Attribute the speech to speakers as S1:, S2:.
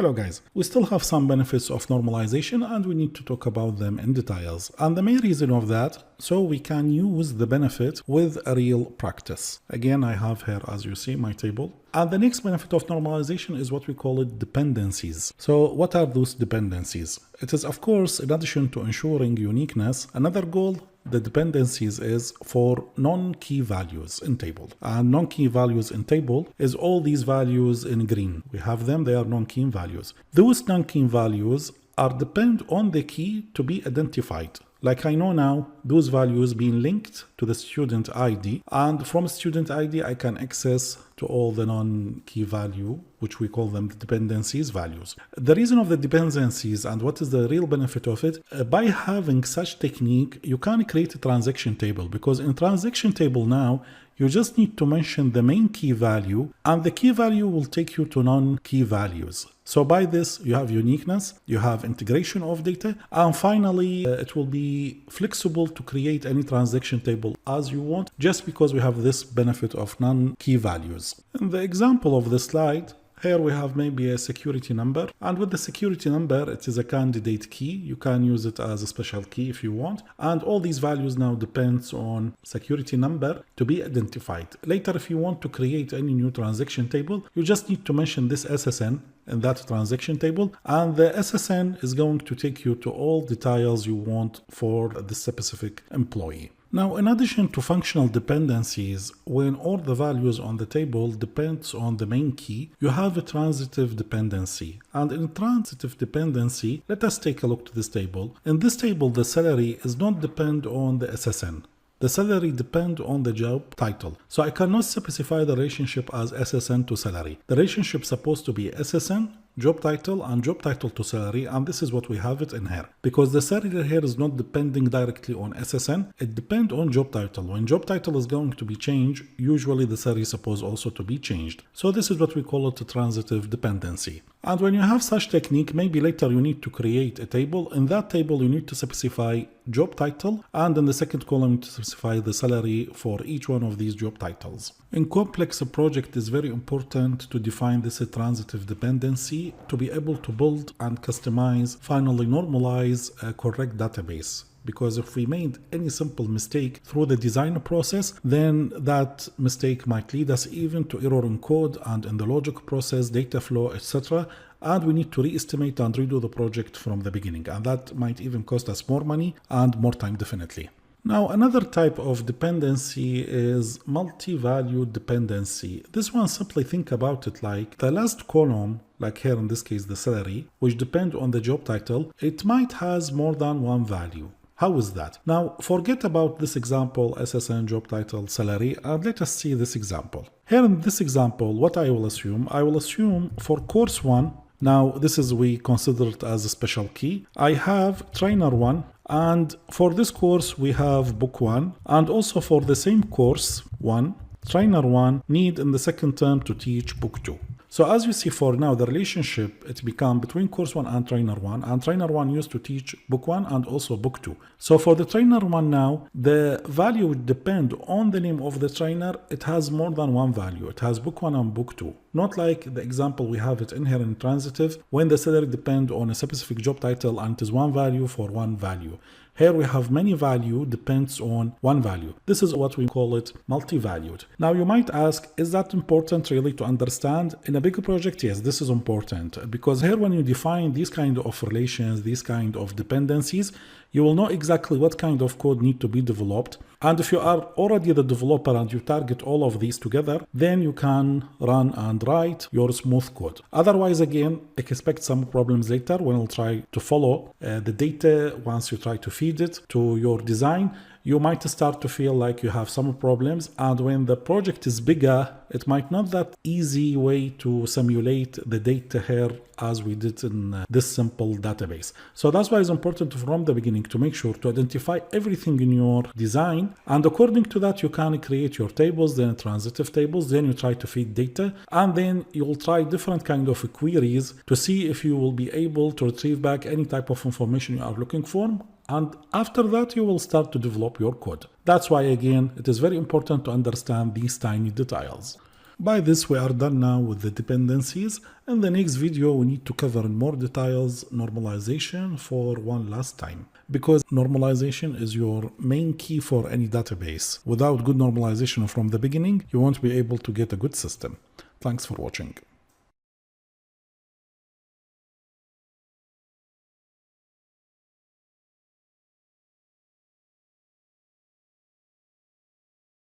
S1: Hello guys, we still have some benefits of normalization and we need to talk about them in details. And the main reason of that, so we can use the benefit with a real practice. Again, I have here, as you see, my table. And the next benefit of normalization is what we call it dependencies. So what are those dependencies? It is, of course, in addition to ensuring uniqueness, another goal the dependencies is for non-key values in table. And non-key values in table is all these values in green. We have them, they are non-key values. Those non-key values are depend on the key to be identified. Like I know now, those values being linked to the student ID, and from student ID, I can access to all the non-key value, which we call them the dependencies values. The reason of the dependencies and what is the real benefit of it, by having such technique, you can create a transaction table, because in transaction table now, you just need to mention the main key value, and the key value will take you to non-key values. So by this, you have uniqueness, you have integration of data, and finally, it will be flexible to create any transaction table as you want, just because we have this benefit of non-key values. In the example of the slide, here we have maybe a security number, and with the security number, it is a candidate key. You can use it as a special key if you want. And all these values now depends on security number to be identified. Later, if you want to create any new transaction table, you just need to mention this SSN in that transaction table, and the SSN is going to take you to all details you want for the specific employee. Now, in addition to functional dependencies, when all the values on the table depends on the main key, you have a transitive dependency. And in transitive dependency, let us take a look to this table. In this table, the salary is not depend on the SSN. The salary depends on the job title. So I cannot specify the relationship as SSN to salary. The relationship is supposed to be SSN, job title, and job title to salary, and this is what we have it in here. Because the salary here is not depending directly on SSN, it depends on job title. When job title is going to be changed, usually the salary is supposed also to be changed. So this is what we call it a transitive dependency. And when you have such technique, maybe later you need to create a table. In that table, you need to specify job title, and in the second column, you need to specify the salary for each one of these job titles. In complex project, it's very important to define this transitive dependency to be able to build and customize, finally normalize a correct database. Because if we made any simple mistake through the design process, then that mistake might lead us even to error in code and in the logic process, data flow, etc. And we need to re-estimate and redo the project from the beginning. And that might even cost us more money and more time, definitely. Now, another type of dependency is multi-value dependency. This one, simply think about it like the last column, like here in this case, the salary, which depend on the job title, it might has more than one value. How is that? Now, forget about this example, SSN, job title, salary, and let us see this example. Here in this example, what I will assume for course 1, now this is we consider it as a special key. I have trainer 1, and for this course, we have book 1, and also for the same course 1, trainer 1 need in the second term to teach book 2. So as you see for now, the relationship, it become between course 1 and trainer 1, and trainer 1 used to teach book 1 and also book 2. So for the trainer 1 now, the value would depend on the name of the trainer. It has more than one value. It has book 1 and book 2. Not like the example we have it in here in transitive, when the salary depend on a specific job title and it is one value for one value. Here we have many value depends on one value. This is what we call it multi-valued. Now you might ask, is that important really to understand? In a big project, yes, this is important, because here when you define these kind of relations, these kind of dependencies, you will know exactly what kind of code need to be developed. And if you are already the developer and you target all of these together, then you can run and write your smooth code. Otherwise, again, expect some problems later when you'll try to follow the data once you try to feed it to your design. You might start to feel like you have some problems, and when the project is bigger, it might not that easy way to simulate the data here as we did in this simple database. So that's why it's important from the beginning to make sure to identify everything in your design, and according to that you can create your tables, then transitive tables, then you try to feed data, and then you'll try different kind of queries to see if you will be able to retrieve back any type of information you are looking for. And after that, you will start to develop your code. That's why, again, it is very important to understand these tiny details. By this, we are done now with the dependencies. In the next video, we need to cover in more details normalization for one last time, because normalization is your main key for any database. Without good normalization from the beginning, you won't be able to get a good system. Thanks for watching.